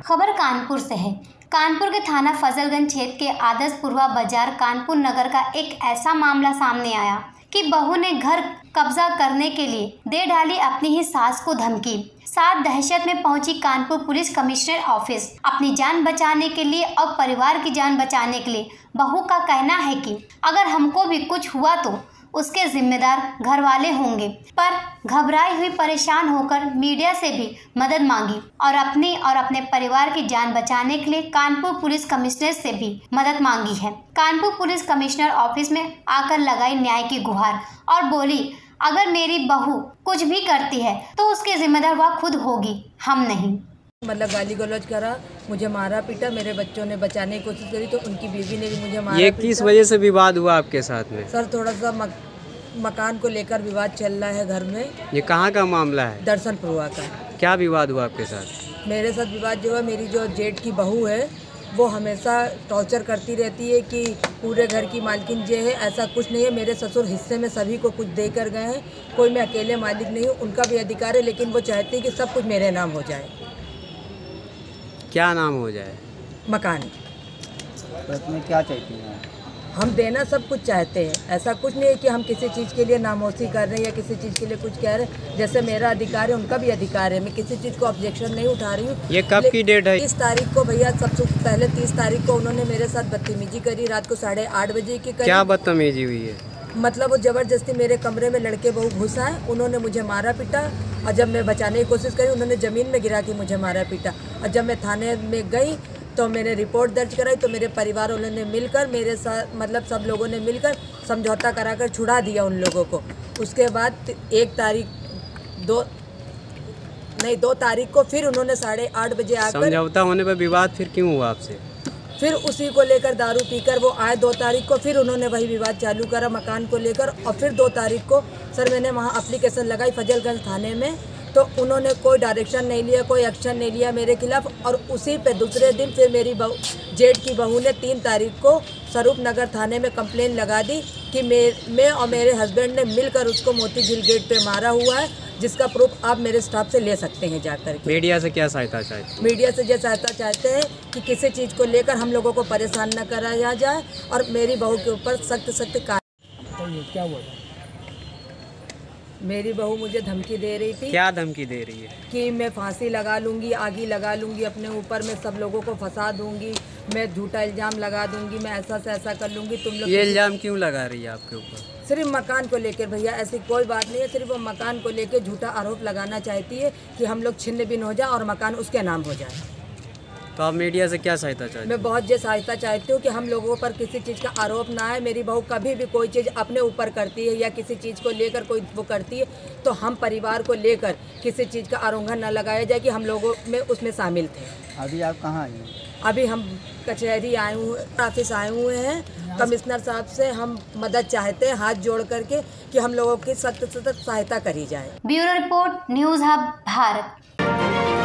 खबर कानपुर से है। कानपुर के थाना फजलगंज क्षेत्र के आदर्शपुरवा बाजार कानपुर नगर का एक ऐसा मामला सामने आया कि बहू ने घर कब्जा करने के लिए दे डाली अपनी ही सास को धमकी। साथ दहशत में पहुंची कानपुर पुलिस कमिश्नर ऑफिस अपनी जान बचाने के लिए और परिवार की जान बचाने के लिए। बहू का कहना है कि अगर हमको भी कुछ हुआ तो उसके जिम्मेदार घर वाले होंगे, पर घबराई हुई परेशान होकर मीडिया से भी मदद मांगी और अपने परिवार की जान बचाने के लिए कानपुर पुलिस कमिश्नर से भी मदद मांगी है। कानपुर पुलिस कमिश्नर ऑफिस में आकर लगाई न्याय की गुहार और बोली, अगर मेरी बहू कुछ भी करती है तो उसके जिम्मेदार वह खुद होगी, हम नहीं। मतलब गाली गलौज करा, मुझे मारा पीटा, मेरे बच्चों ने बचाने की कोशिश करी तो उनकी बीवी ने भी मुझे मारा। ये किस वजह से विवाद हुआ आपके साथ में? सर थोड़ा सा मकान को लेकर विवाद चल रहा है घर में। ये कहाँ का मामला है? दर्शनपुरवा का। क्या विवाद हुआ आपके साथ? मेरे साथ विवाद जो है, मेरी जो जेठ की बहू है वो हमेशा टॉर्चर करती रहती है कि पूरे घर की मालकिन जो है, ऐसा कुछ नहीं है। मेरे ससुर हिस्से में सभी को कुछ दे कर गए हैं, कोई मैं अकेले मालिक नहीं हूँ, उनका भी अधिकार है, लेकिन वो चाहती है कि सब कुछ मेरे नाम हो जाए। क्या नाम हो जाए? मकान। तो इसमें क्या चाहती हैं? हम देना सब कुछ चाहते हैं, ऐसा कुछ नहीं है कि हम किसी चीज़ के लिए नामोसी कर रहे हैं या किसी चीज़ के लिए कुछ कह रहे हैं। जैसे मेरा अधिकार है उनका भी अधिकार है, मैं किसी चीज़ को ऑब्जेक्शन नहीं उठा रही हूँ। ये कब की डेट है? 30 तारीख को भैया, सबसे पहले 30 तारीख को उन्होंने मेरे साथ बदतमीजी करी, रात को 8:30 बजे की करी। क्या बदतमीजी हुई है? मतलब वो ज़बरदस्ती मेरे कमरे में लड़के बहू घुसा है, उन्होंने मुझे मारा पीटा और जब मैं बचाने की कोशिश करी उन्होंने ज़मीन में गिरा के मुझे मारा पीटा। और जब मैं थाने में गई तो मैंने रिपोर्ट दर्ज कराई तो मेरे परिवार वालों ने मिलकर मेरे साथ, मतलब सब लोगों ने मिलकर समझौता कराकर छुड़ा दिया उन लोगों को। उसके बाद 2 तारीख को फिर उन्होंने 8:30 बजे आकर, समझौता होने पर विवाद फिर क्यों हुआ आपसे? फिर उसी को लेकर दारू पीकर वो आए 2 तारीख को, फिर उन्होंने वही विवाद चालू करा मकान को लेकर। और फिर 2 तारीख को सर मैंने वहाँ एप्लीकेशन लगाई फजलगंज थाने में, तो उन्होंने कोई डायरेक्शन नहीं लिया, कोई एक्शन नहीं लिया मेरे खिलाफ। और उसी पे दूसरे दिन फिर मेरी जेठ की बहू ने 3 तारीख को स्वरूप नगर थाने में कंप्लेन लगा दी कि मैं और मेरे हस्बैंड ने मिलकर उसको मोती झील गेट पे मारा हुआ है, जिसका प्रूफ आप मेरे स्टाफ से ले सकते हैं जाकर के। मीडिया से क्या सहायता चाहते हैं? मीडिया से ये सहायता चाहते हैं कि किसी चीज़ को लेकर हम लोगों को परेशान न कराया जाए और मेरी बहू के ऊपर सख्त कार्रवाई। क्या हुआ? मेरी बहू मुझे धमकी दे रही थी। क्या धमकी दे रही है? कि मैं फांसी लगा लूँगी, आगी लगा लूँगी अपने ऊपर, मैं सब लोगों को फंसा दूँगी, मैं झूठा इल्ज़ाम लगा दूँगी, मैं ऐसा से ऐसा कर लूँगी। तुम लोग ये इल्ज़ाम क्यों लगा रही है आपके ऊपर? सिर्फ मकान को लेकर भैया, ऐसी कोई बात नहीं है, सिर्फ वो मकान को लेकर झूठा आरोप लगाना चाहती है कि हम लोग छिन्न भिन्न हो जाए और मकान उसके नाम हो जाए। तो आप मीडिया से क्या सहायता चाहते हैं? मैं बहुत ये सहायता चाहती हूँ कि हम लोगों पर किसी चीज़ का आरोप ना आए। मेरी बहू कभी भी कोई चीज़ अपने ऊपर करती है या किसी चीज़ को लेकर कोई वो करती है तो हम परिवार को लेकर किसी चीज़ का आरोपण न लगाया जाए कि हम लोगों में उसमें शामिल थे। अभी आप कहाँ आई हैं? अभी हम कचहरी आए हुए, ऑफिस आए हुए हैं। कमिश्नर साहब से हम मदद चाहते हैं हाथ जोड़ करके कि हम लोगों की सख्त से सख्त सहायता करी जाए। Bureau report, news hub Bharat.